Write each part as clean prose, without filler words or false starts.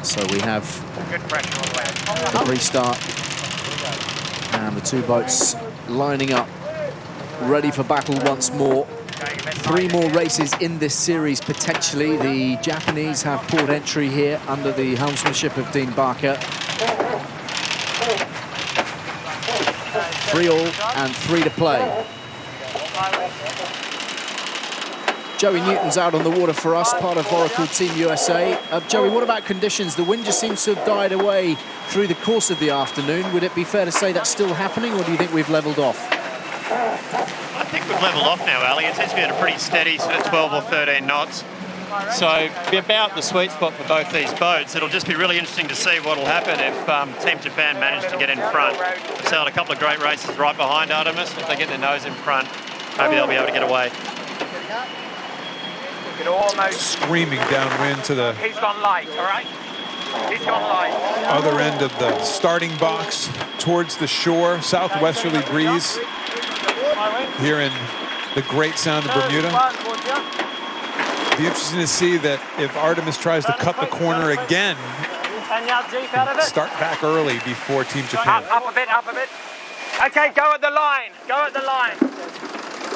So we have the restart and the two boats lining up, ready for battle once more. 3 more races in this series, potentially. The Japanese have port entry here under the helmsmanship of Dean Barker. 3 all and 3 to play. Joey Newton's out on the water for us, part of Oracle Team USA. Joey, what about conditions? The wind just seems to have died away through the course of the afternoon. Would it be fair to say that's still happening, or do you think we've leveled off? I think we've leveled off now, Ali. It seems to be at a pretty steady sort of 12 or 13 knots. So be about the sweet spot for both these boats. It'll just be really interesting to see what will happen if Team Japan manage to get in front. We've sailed a couple of great races right behind Artemis. If they get their nose in front, maybe they'll be able to get away. Screaming downwind to the He's gone light, all right? He's gone light. Other end of the starting box towards the shore. Southwesterly breeze here in the Great Sound of Bermuda. Be interesting to see that if Artemis tries to cut the corner again, start back early before Team Japan. Up a bit, up a bit. Okay, go at the line. Go at the line.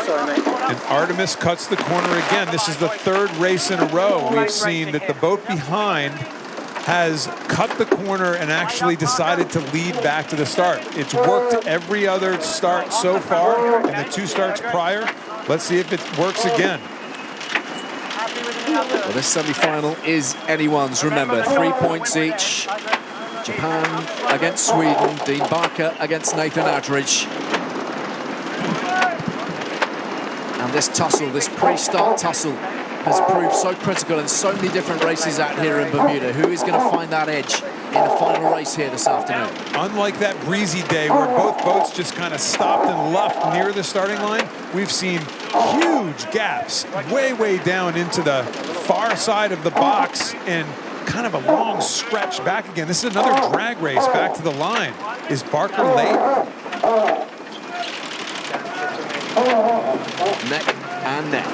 Sorry, mate. And Artemis cuts the corner again. This is the 3rd race in a row we've seen that the boat behind has cut the corner and actually decided to lead back to the start. It's worked every other start so far and the 2 starts prior. Let's see if it works again. Well, this semi-final is anyone's. Remember, 3 points each. Japan against Sweden. Dean Barker against Nathan Outridge. And this tussle, this pre-start tussle, has proved so critical in so many different races out here in Bermuda. Who is going to find that edge in the final race here this afternoon? Unlike that breezy day where both boats just kind of stopped and luffed near the starting line, we've seen huge gaps way, way down into the far side of the box and kind of a long stretch back again. This is another drag race back to the line. Is Barker late? Neck and neck.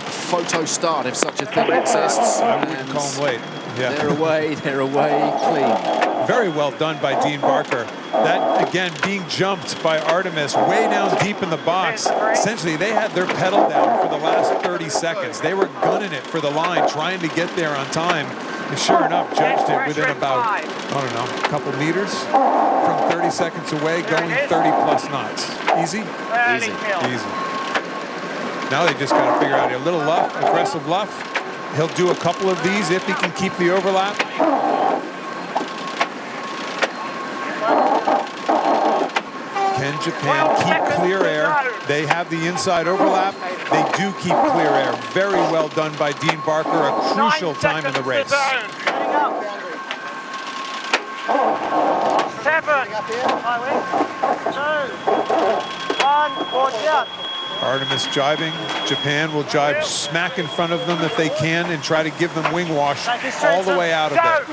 Photo start, if such a thing exists. I wouldn't call him late. Yeah. They're away clean. Very well done by Dean Barker. That, again, being jumped by Artemis way down deep in the box. Essentially, they had their pedal down for the last 30 seconds. They were gunning it for the line, trying to get there on time. And sure enough, judged it within about, I don't know, a couple meters from 30 seconds away, going 30-plus knots. Easy? Easy. Easy. Now they just got to figure out a little luff, aggressive luff. He'll do a couple of these if he can keep the overlap. Can Japan keep clear air? They have the inside overlap. They do keep clear air. Very well done by Dean Barker. A crucial time in the race. 7. 2. 1. Watch out. Artemis jibing. Japan will jibe smack in front of them if they can and try to give them wing wash all the way out of there.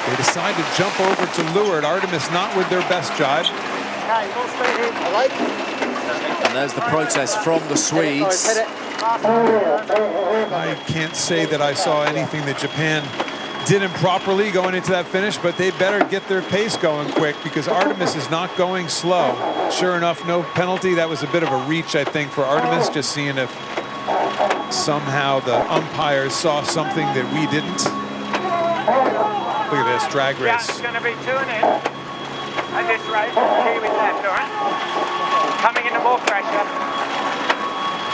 They decide to jump over to leeward. Artemis not with their best jibe. And there's the protest from the Swedes. I can't say that I saw anything that Japan did improperly going into that finish, but they better get their pace going quick because Artemis is not going slow. Sure enough, no penalty. That was a bit of a reach, I think, for Artemis, just seeing if somehow the umpires saw something that we didn't. Look at this drag race. It's going to be 2 and in. And this race, Kiwi left, all right? Coming into more pressure.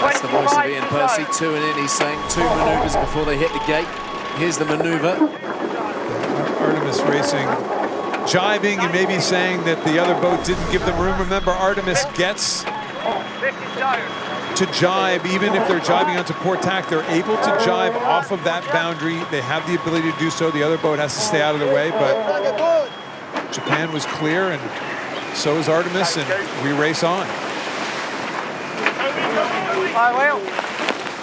That's the voice of Ian Percy, 2 and in. He's saying 2 maneuvers before they hit the gate. Here's the maneuver. Artemis racing, jibing and maybe saying that the other boat didn't give them room. Remember, Artemis gets to jibe, even if they're jibing onto port tack, they're able to jibe off of that boundary. They have the ability to do so. The other boat has to stay out of the way, but Japan was clear, and so is Artemis, and we race on. I will.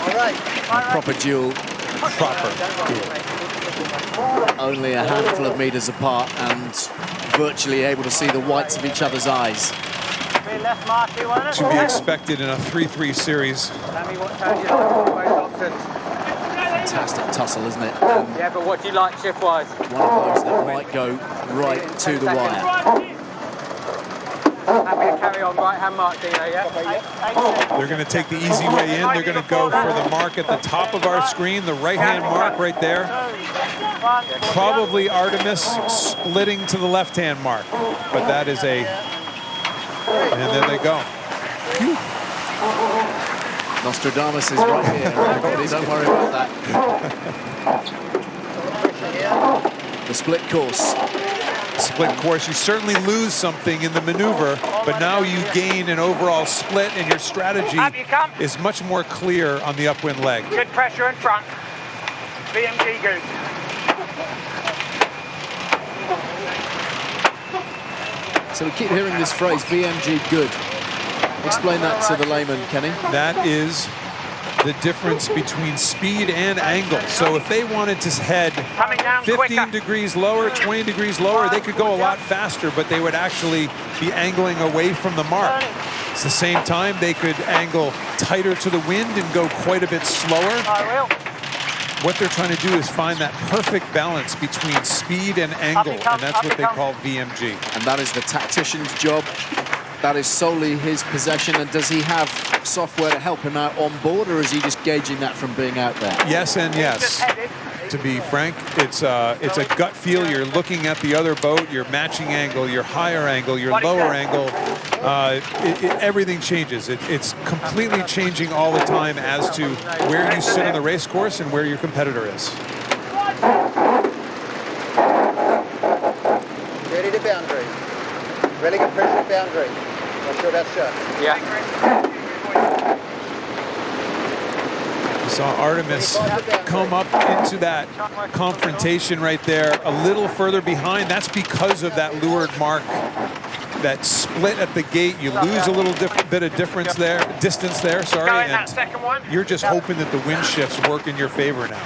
All right. Proper duel. Proper duel. Only a handful of meters apart and virtually able to see the whites of each other's eyes. To be expected in a 3-3 series. fantastic tussle, isn't it? And Yeah, but what do you like shift-wise? one of those that might go right to the wire. Happy to carry on right-hand mark, Dino, yeah? They're going to take the easy way in. They're going to go for the mark at the top of our screen, the right-hand mark right there. Probably Artemis splitting to the left-hand mark, but that is a... And there they go. Phew. Nostradamus is right here, everybody, don't worry about that. The split course. Split course, you certainly lose something in the maneuver, but now you gain an overall split, and your strategy is much more clear on the upwind leg. Good pressure in front. VMG good. So we keep hearing this phrase, VMG good. Explain that to the layman, Kenny. That is the difference between speed and angle. So if they wanted to head 15 degrees lower, 20 degrees lower, they could go a lot faster, but they would actually be angling away from the mark. At the same time, they could angle tighter to the wind and go quite a bit slower. What they're trying to do is find that perfect balance between speed and angle, and that's what they call VMG. And that is the tactician's job. That is solely his possession. And does he have software to help him out on board, or is he just gauging that from being out there? Yes and yes. To be frank, it's a gut feel. You're looking at the other boat, your matching angle, your higher angle, your lower angle. Everything changes. It's completely changing all the time as to where you sit on the race course and where your competitor is. Ready to boundary. Really good pressure boundary. Not sure that's shut. Yeah. We saw Artemis come up into that confrontation right there, a little further behind. That's because of that leeward mark, that split at the gate. You lose a little bit of distance there, sorry, and you're just hoping that the wind shifts work in your favor now.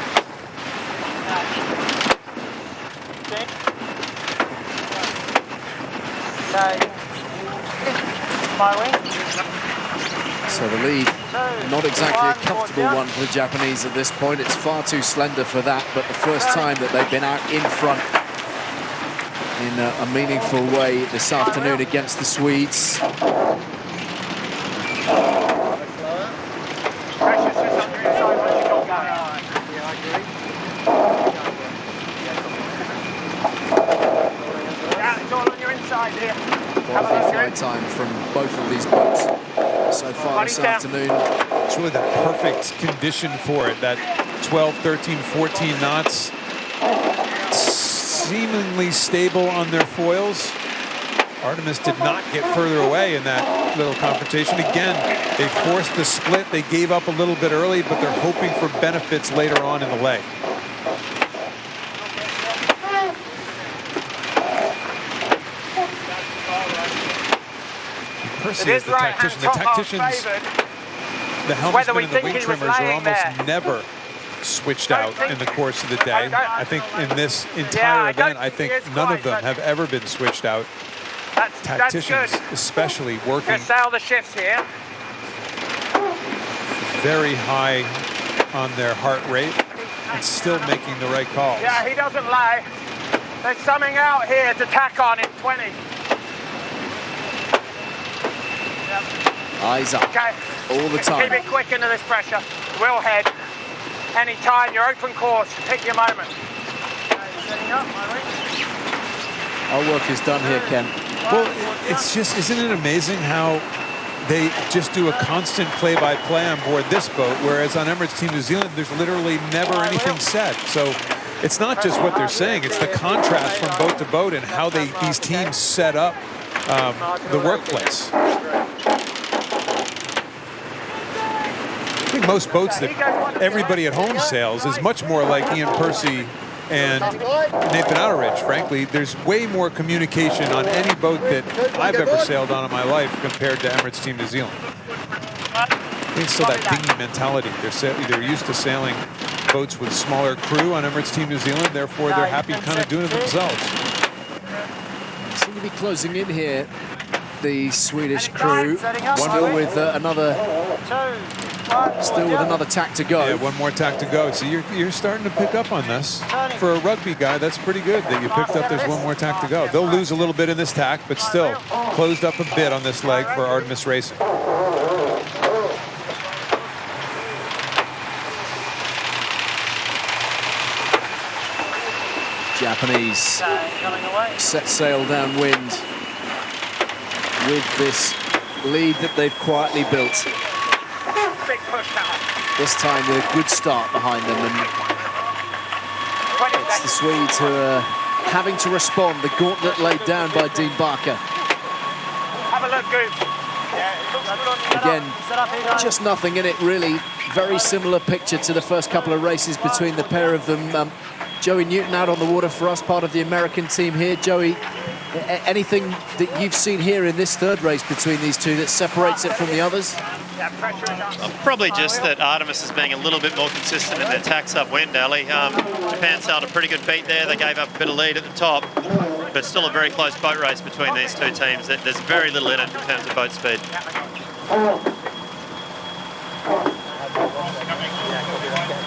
So the lead, not exactly a comfortable one for the Japanese at this point. It's far too slender for that, but the first time that they've been out in front in a meaningful way this afternoon against the Swedes. Quality flight time from both of these boats so far this afternoon. It's really the perfect condition for it. That 12, 13, 14 knots, seemingly stable on their foils. Artemis did not get further away in that little confrontation. Again, they forced the split. They gave up a little bit early, but they're hoping for benefits later on in the leg. Percy is the tactician. The tacticians, the helmsmen and the wing trimmers are almost never switched out in the course of the day. I think in this entire event, I think none of them have ever been switched out. Tacticians especially working sail the shifts here. Very high on their heart rate and still making the right calls. Yeah, he doesn't lie. There's something out here to tack on in 20. Eyes up, all the time. Keep it quick into this pressure. We'll head. Any time, you're open course. Pick your moment. Our work is done here, Ken. Well, it's just, isn't it amazing how they just do a constant play-by-play on board this boat, whereas on Emirates Team New Zealand, there's literally never anything said. So it's not just what they're saying, it's the contrast from boat to boat and how these teams set up the workplace. I think most boats that everybody at home sails is much more like Ian Percy and Nathan Outteridge, frankly. There's way more communication on any boat that I've ever sailed on in my life compared to Emirates Team New Zealand. I think it's still that dinghy mentality. They're used to sailing boats with smaller crew on Emirates Team New Zealand, therefore they're happy kind of doing it themselves. Seem to be closing in here, the Swedish crew, still with another Still with another tack to go. Yeah, one more tack to go. So you're starting to pick up on this. For a rugby guy, that's pretty good that you picked up there's one more tack to go. They'll lose a little bit in this tack, but still closed up a bit on this leg for Artemis Racing. Japanese set sail downwind with this lead that they've quietly built. This time with a good start behind them, and it's the Swedes who are having to respond. The gauntlet laid down by Dean Barker. Have a look, Goop. Again, just nothing in it really. Very similar picture to the first couple of races between the pair of them. Joey Newton out on the water for us, part of the American team here. Joey, anything that you've seen here in this third race between these two that separates it from the others? Probably just that Artemis is being a little bit more consistent in their tacks upwind, Ali. Japan sailed a pretty good beat there. They gave up a bit of lead at the top, but still a very close boat race between these two teams. There's very little in it in terms of boat speed.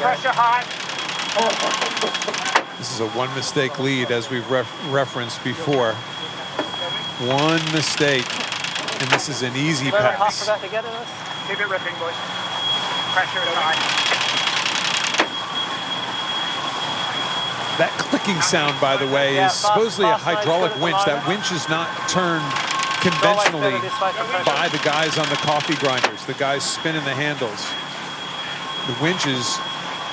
Pressure high. This is a one mistake lead, as we've referenced before. One mistake, and this is an easy pass. Keep it ripping, boys. Pressure is high. That clicking sound, by the way, is supposedly a hydraulic winch. That winch is not turned conventionally by the guys on the coffee grinders, the guys spinning the handles. The winch is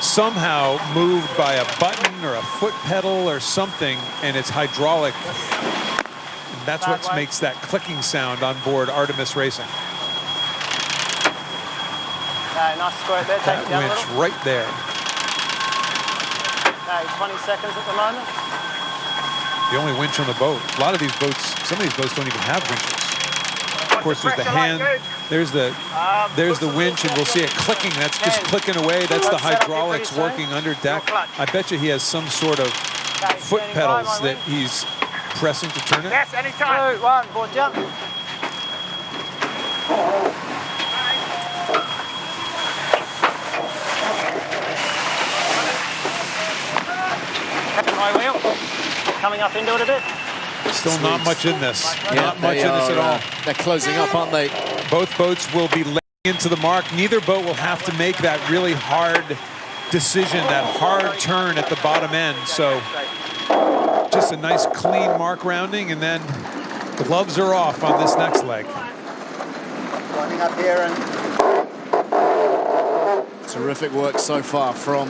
somehow moved by a button or a foot pedal or something, and it's hydraulic. And that's what makes that clicking sound on board Artemis Racing. Nice squirt there. That winch right there. 20 seconds at the moment. The only winch on the boat. A lot of these boats, some of these boats don't even have winches. Of course, there's the hand, there's the winch, and we'll see it clicking. That's just clicking away. That's the hydraulics working under deck. I bet you he has some sort of foot pedals that he's pressing to turn it. Yes, anytime. 2, 1, board jump. High wheel. Coming up into it a bit. Still not much in this. Yeah, not much in this at all. They're closing up, aren't they? Both boats will be laying into the mark. Neither boat will have to make that really hard decision, that hard turn at the bottom end. So just a nice clean mark rounding, and then gloves are off on this next leg. Climbing up here and Terrific work so far from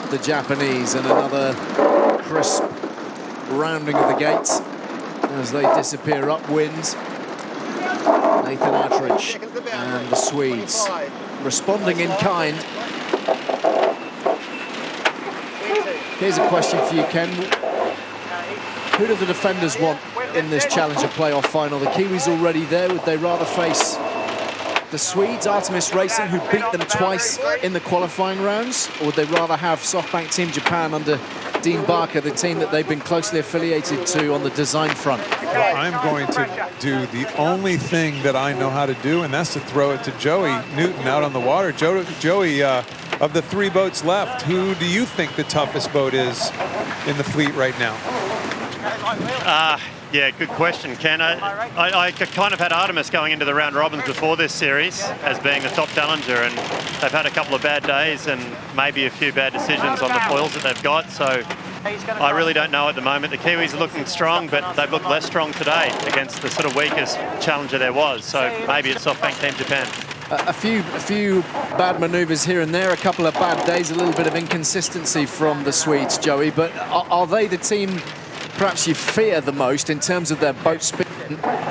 the Japanese, and another crisp rounding of the gates as they disappear upwind. Nathan Artemis and the Swedes responding in kind. Here's a question for you, Ken. Who do the defenders want in this Challenger playoff final? The Kiwis already there. Would they rather face the Swedes, Artemis Racing, who beat them twice in the qualifying rounds, or would they rather have SoftBank Team Japan under Dean Barker, the team that they've been closely affiliated to on the design front? I'm going to do the only thing that I know how to do, and that's to throw it to Joey Newton out on the water. Joey, of the three boats left, who do you think the toughest boat is in the fleet right now? Yeah, good question, Ken. I kind of had Artemis going into the round robins before this series as being the top challenger, and they've had a couple of bad days and maybe a few bad decisions on the foils that they've got, so I really don't know at the moment. The Kiwis are looking strong, but they've looked less strong today against the sort of weakest challenger there was, so maybe it's SoftBank Team Japan. A few bad manoeuvres here and there, a couple of bad days, a little bit of inconsistency from the Swedes, Joey, but are they the team perhaps you fear the most in terms of their boat speed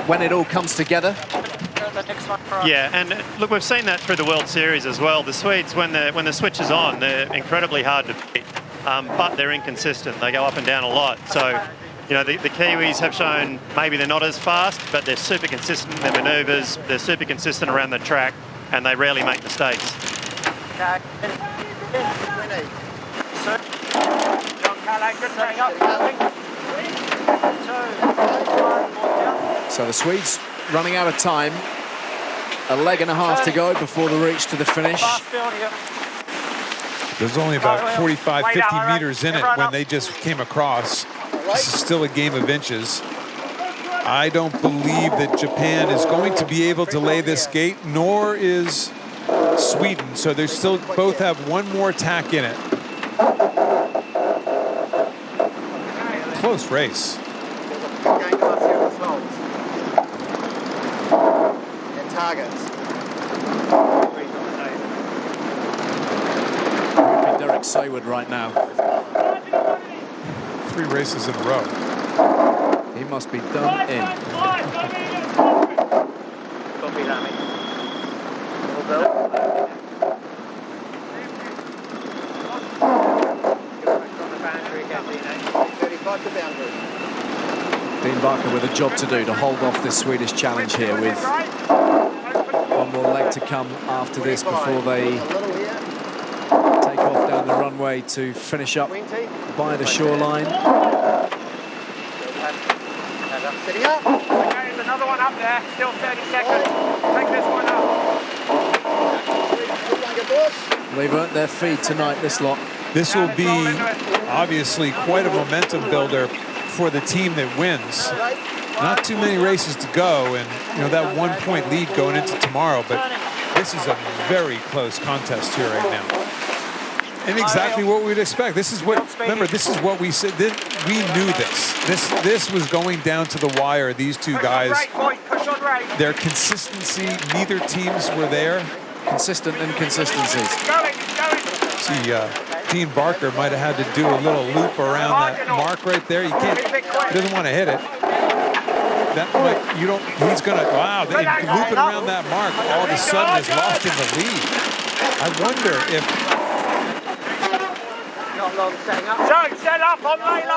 when it all comes together? Yeah, and look, we've seen that through the World Series as well. The Swedes, when the switch is on, they're incredibly hard to beat, but they're inconsistent. They go up and down a lot. So, you know, the Kiwis have shown maybe they're not as fast, but they're super consistent in their manoeuvres. They're super consistent around the track, and they rarely make mistakes. So the Swedes running out of time. a leg and a half to go before the reach to the finish. Fast build here. There's only about 45, 50 meters in it when they just came across. This is still a game of inches. I don't believe that Japan is going to be able to lay this gate, nor is Sweden. So they still both have one more attack in it. Close race. Going to ask you results. And targets. Derek Sayward right now. 3 races in a row. He must be done in. Copy, Rami. Dean Barker with a job to do to hold off this Swedish challenge here, with one more leg to come after this before they take off down the runway to finish up by the shoreline. Sitting up. Okay, there's another one up there. Still 30 seconds. Take this one up. They've earned their feed tonight, this lot. This will be obviously quite a momentum builder for the team that wins. Not too many races to go, and you know that 1 point lead going into tomorrow, but this is a very close contest here right now. And exactly what we'd expect. This is what, remember, this is what we said. We knew this. This was going down to the wire. These two guys, their consistency, neither teams were there. Consistent inconsistencies. See, Dean Barker might have had to do a little loop around that mark right there. You can't, he doesn't want to hit it. That might, you don't, he's gonna, wow, looping around that mark all of a sudden is lost in the lead. I wonder if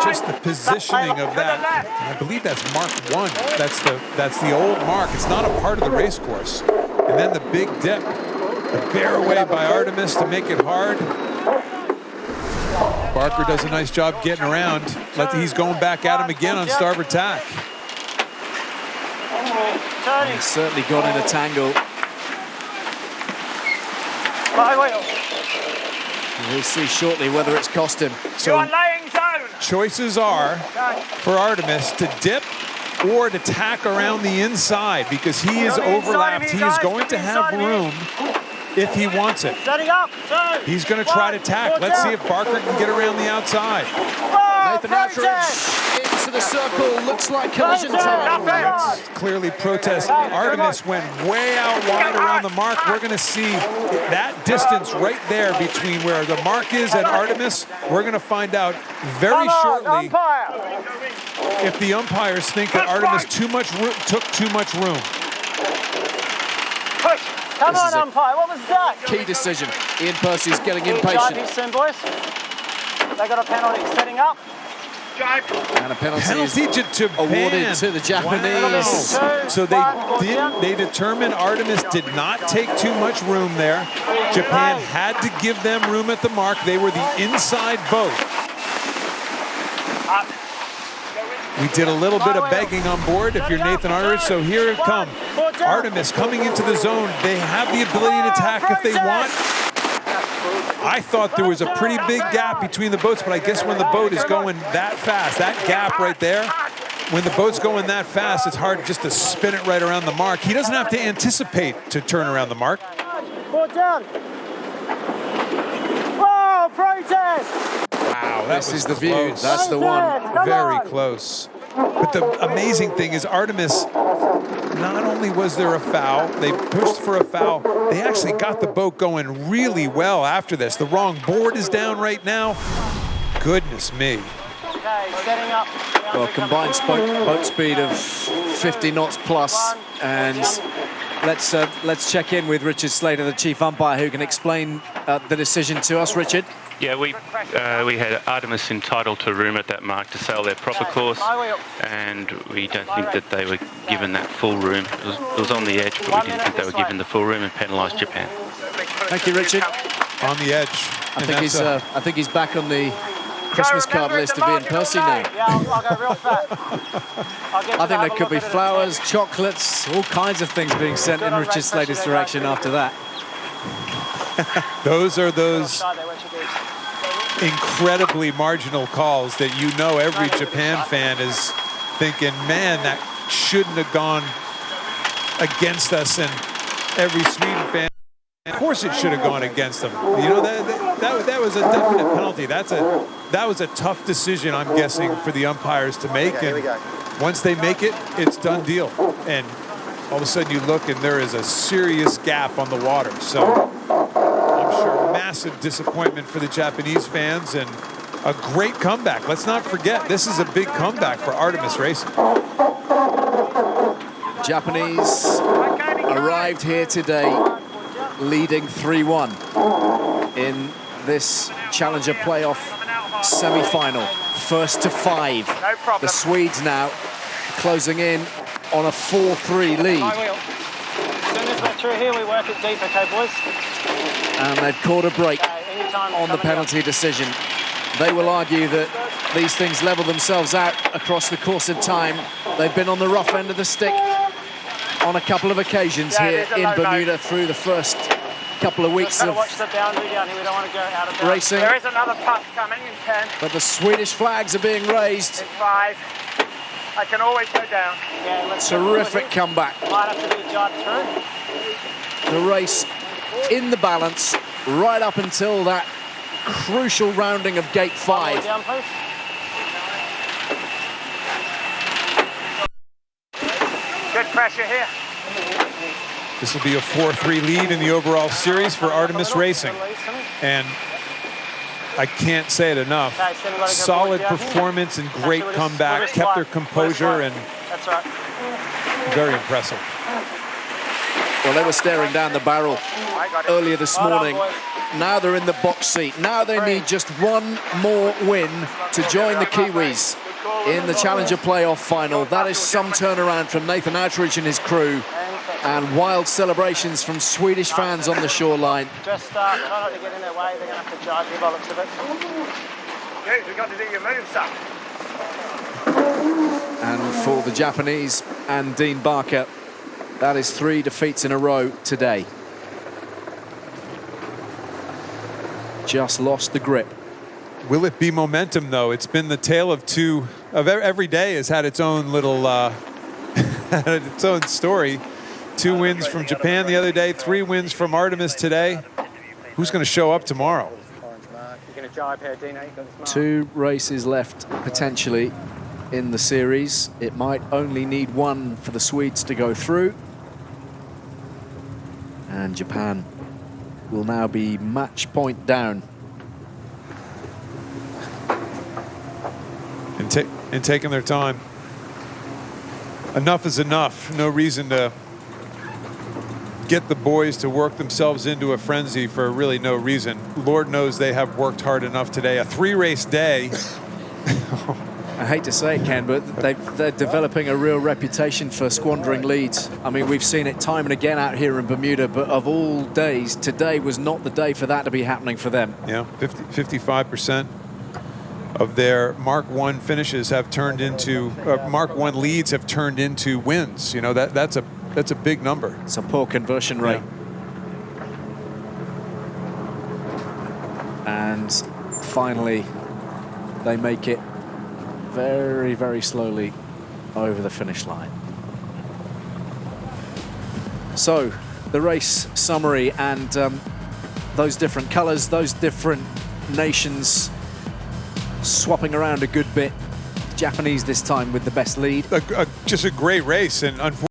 just the positioning of that, and I believe that's Mark 1. That's the old mark. It's not a part of the race course. And then the big dip, the bear away by Artemis to make it hard. Barker does a nice job getting around. He's going back at him again on starboard tack. He's certainly got in a tangle. We'll see shortly whether it's cost him. So choices are for Artemis to dip or to tack around the inside, because he is overlapped. He is going to have room if he wants it. He's going to try to tack. Let's see if Barker can get around the outside. Nathan Aldridge into the circle. Looks like collision time. That's clearly protest. Artemis went way out wide around the mark. We're going to see that distance right there between where the mark is and Artemis. We're going to find out very shortly if the umpires think that Artemis took too much room. Come on, umpire. What was that? Key decision. Ian Percy's getting impatient. Soon, boys. They got a penalty setting up. And a penalty to Japan. Awarded to the Japanese. Wow. So they determined Artemis did not take too much room there. Japan had to give them room at the mark. They were the inside boat. We did a little bit of begging on board if you're Nathan Aldridge, so here it comes. Artemis coming into the zone. They have the ability to attack if they want. I thought there was a pretty big gap between the boats, but I guess when the boat is going that fast, that gap right there, when the boat's going that fast, it's hard just to spin it right around the mark. He doesn't have to anticipate to turn around the mark. Whoa, protest! Wow, this is the view. That's the one. Very close. But the amazing thing is Artemis, not only was there a foul, they pushed for a foul, they actually got the boat going really well after this. The wrong board is down right now. Goodness me. Okay, setting up. Well, combined boat speed of 50 knots plus, and let's check in with Richard Slater, the chief umpire, who can explain the decision to us. Richard? Yeah, we had Artemis entitled to room at that mark to sail their proper course, and we don't think that they were given that full room. It was on the edge, but we didn't think they were given the full room and penalised Japan. Thank you, Richard. On the edge. I think he's back on the Christmas card list of Ian Percy now. Yeah, I'll go real fat. I think there could be flowers, chocolates, all kinds of things being sent in Richard Slater's direction after that. Those are those incredibly marginal calls that you know every Japan fan is thinking, man, that shouldn't have gone against us, and every Sweden fan, of course it should have gone against them. You know, that was a definite penalty. That was a tough decision, I'm guessing, for the umpires to make. Okay, and once they make it, it's done deal. And all of a sudden you look and there is a serious gap on the water. So I'm sure massive disappointment for the Japanese fans and a great comeback. Let's not forget, this is a big comeback for Artemis Racing. Japanese arrived here today leading 3-1 in this Challenger playoff semi-final. First to 5. The Swedes now closing in on a 4-3 lead. As soon as we're through here, we work it deep, okay, boys? And they've caught a break on the penalty decision. They will argue that these things level themselves out across the course of time. They've been on the rough end of the stick on a couple of occasions here in Bermuda through the first couple of weeks of watch the boundary down here. We don't want to go out of bounds. racing. There is another putt coming in 10. But the Swedish flags are being raised. In 5. I can always go down. Yeah, let's Terrific comeback. Might have to be judged through. The race in the balance right up until that crucial rounding of gate 5. Down, please. Good pressure here. This will be a 4-3 lead in the overall series for Artemis Racing. And I can't say it enough. Solid performance and great comeback, kept their composure, and very impressive. Well, they were staring down the barrel earlier this morning. Now they're in the box seat. Now they need just one more win to join the Kiwis in the Challenger playoff final. That is some turnaround from Nathan Outridge and his crew, and wild celebrations from Swedish fans on the shoreline. Just try not to get in their way. They're going to have to charge you by the looks of it. Dude, we've got to do your moves up. And for the Japanese and Dean Barker, that is 3 defeats in a row today. Just lost the grip. Will it be momentum, though? It's been the tale of two. Every day has had its own little, its own story. 2 wins from Japan the other day, 3 wins from Artemis today. Who's going to show up tomorrow? You're going to jive here, Dino. 2 races left potentially in the series. It might only need 1 for the Swedes to go through. And Japan will now be match point down. And taking their time. Enough is enough. No reason to get the boys to work themselves into a frenzy for really no reason. Lord knows they have worked hard enough today. A 3-race day. I hate to say it, Ken, but they're developing a real reputation for squandering leads. I mean, we've seen it time and again out here in Bermuda, but of all days, today was not the day for that to be happening for them. Yeah, 55% of their Mark 1 finishes have turned into, Mark 1 leads have turned into wins. You know, that's a big number. It's a poor conversion rate. Yeah. And finally, they make it very, very slowly over the finish line. So, the race summary and those different colors, those different nations swapping around a good bit. Japanese this time with the best lead. Just a great race, and unfortunately